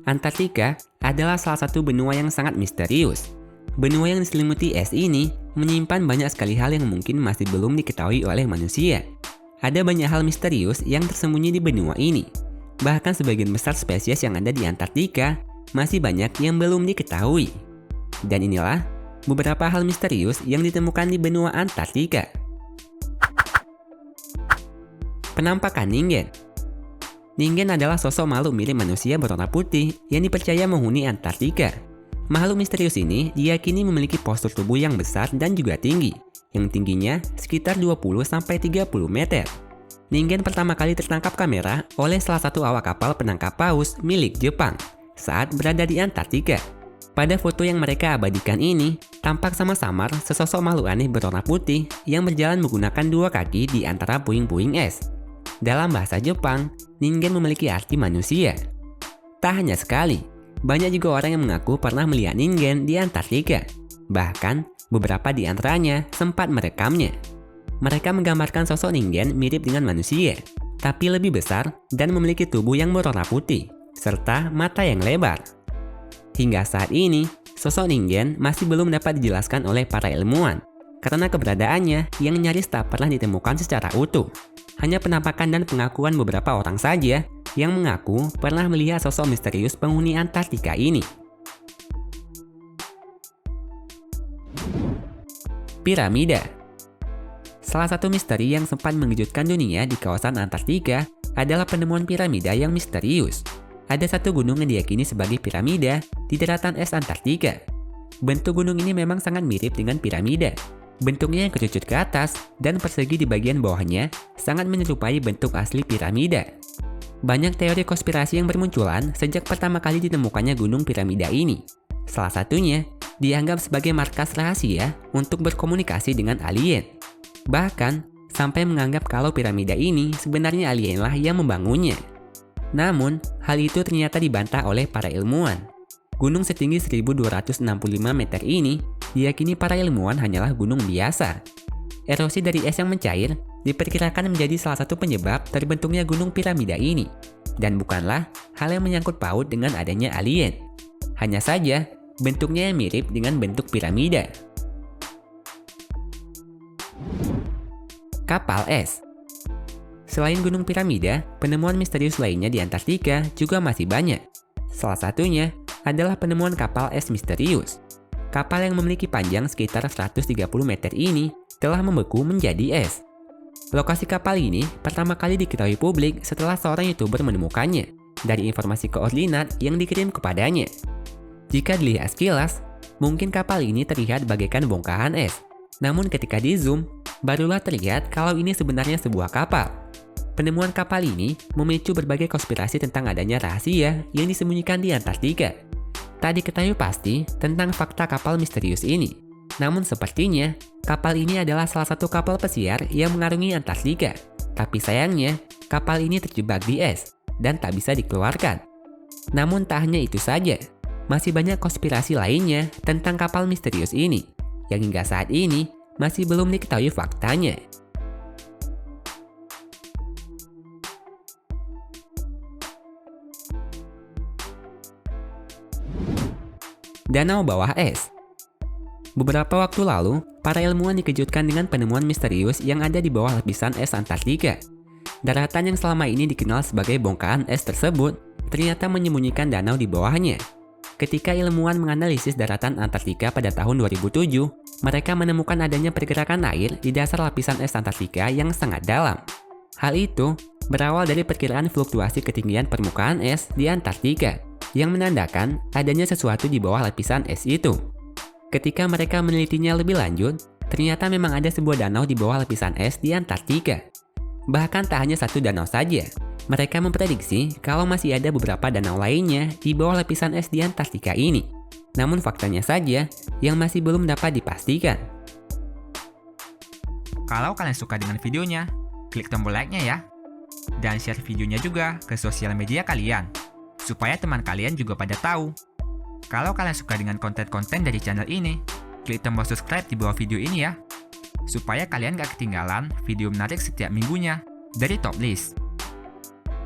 Antartika adalah salah satu benua yang sangat misterius. Benua yang diselimuti es ini menyimpan banyak sekali hal yang mungkin masih belum diketahui oleh manusia. Ada banyak hal misterius yang tersembunyi di benua ini. Bahkan sebagian besar spesies yang ada di Antartika masih banyak yang belum diketahui. Dan inilah beberapa hal misterius yang ditemukan di benua Antartika. Penampakan Ningen. Ningen adalah sosok makhluk mirip manusia berwarna putih yang dipercaya menghuni Antartika. Makhluk misterius ini diyakini memiliki postur tubuh yang besar dan juga tinggi, yang tingginya sekitar 20-30 meter. Ningen pertama kali tertangkap kamera oleh salah satu awak kapal penangkap paus milik Jepang saat berada di Antartika. Pada foto yang mereka abadikan ini, tampak samar-samar sesosok makhluk aneh berwarna putih yang berjalan menggunakan dua kaki di antara puing-puing es. Dalam bahasa Jepang, Ningen memiliki arti manusia. Tak hanya sekali, banyak juga orang yang mengaku pernah melihat Ningen di Antartika. Bahkan, beberapa di antaranya sempat merekamnya. Mereka menggambarkan sosok Ningen mirip dengan manusia, tapi lebih besar dan memiliki tubuh yang berwarna putih, serta mata yang lebar. Hingga saat ini, sosok Ningen masih belum dapat dijelaskan oleh para ilmuwan, karena keberadaannya yang nyaris tak pernah ditemukan secara utuh. Hanya penampakan dan pengakuan beberapa orang saja yang mengaku pernah melihat sosok misterius penghuni Antartika ini. Piramida. Salah satu misteri yang sempat mengejutkan dunia di kawasan Antartika adalah penemuan piramida yang misterius. Ada satu gunung yang diyakini sebagai piramida di daratan es Antartika. Bentuk gunung ini memang sangat mirip dengan piramida. Bentuknya yang kerucut ke atas dan persegi di bagian bawahnya sangat menyerupai bentuk asli piramida. Banyak teori konspirasi yang bermunculan sejak pertama kali ditemukannya gunung piramida ini. Salah satunya dianggap sebagai markas rahasia untuk berkomunikasi dengan alien. Bahkan, sampai menganggap kalau piramida ini sebenarnya alienlah yang membangunnya. Namun, hal itu ternyata dibantah oleh para ilmuwan. Gunung setinggi 1265 meter ini diyakini para ilmuwan hanyalah gunung biasa. Erosi dari es yang mencair diperkirakan menjadi salah satu penyebab terbentuknya gunung piramida ini, dan bukanlah hal yang menyangkut paut dengan adanya alien. Hanya saja, bentuknya yang mirip dengan bentuk piramida. Kapal es. Selain gunung piramida, penemuan misterius lainnya di Antartika juga masih banyak. Salah satunya adalah penemuan kapal es misterius. Kapal yang memiliki panjang sekitar 130 meter ini telah membeku menjadi es. Lokasi kapal ini pertama kali diketahui publik setelah seorang YouTuber menemukannya dari informasi koordinat yang dikirim kepadanya. Jika dilihat sekilas, mungkin kapal ini terlihat bagaikan bongkahan es. Namun ketika di zoom, barulah terlihat kalau ini sebenarnya sebuah kapal. Penemuan kapal ini memicu berbagai konspirasi tentang adanya rahasia yang disembunyikan di Antartika. Tak diketahui pasti tentang fakta kapal misterius ini. Namun sepertinya, kapal ini adalah salah satu kapal pesiar yang mengarungi Antartika. Tapi sayangnya, kapal ini terjebak di es dan tak bisa dikeluarkan. Namun tak hanya itu saja, masih banyak konspirasi lainnya tentang kapal misterius ini, yang hingga saat ini masih belum diketahui faktanya. Danau bawah es. Beberapa waktu lalu, para ilmuwan dikejutkan dengan penemuan misterius yang ada di bawah lapisan es Antartika. Daratan yang selama ini dikenal sebagai bongkahan es tersebut ternyata menyembunyikan danau di bawahnya. Ketika ilmuwan menganalisis daratan Antartika pada tahun 2007, mereka menemukan adanya pergerakan air di dasar lapisan es Antartika yang sangat dalam. Hal itu berawal dari perkiraan fluktuasi ketinggian permukaan es di Antartika, yang menandakan adanya sesuatu di bawah lapisan es itu. Ketika mereka menelitinya lebih lanjut, ternyata memang ada sebuah danau di bawah lapisan es di Antartika. Bahkan tak hanya satu danau saja, mereka memprediksi kalau masih ada beberapa danau lainnya di bawah lapisan es di Antartika ini. Namun faktanya saja yang masih belum dapat dipastikan. Kalau kalian suka dengan videonya, klik tombol like-nya ya. Dan share videonya juga ke sosial media kalian, supaya teman kalian juga pada tahu. Kalau kalian suka dengan konten-konten dari channel ini, klik tombol subscribe di bawah video ini ya, supaya kalian gak ketinggalan video menarik setiap minggunya dari Top List.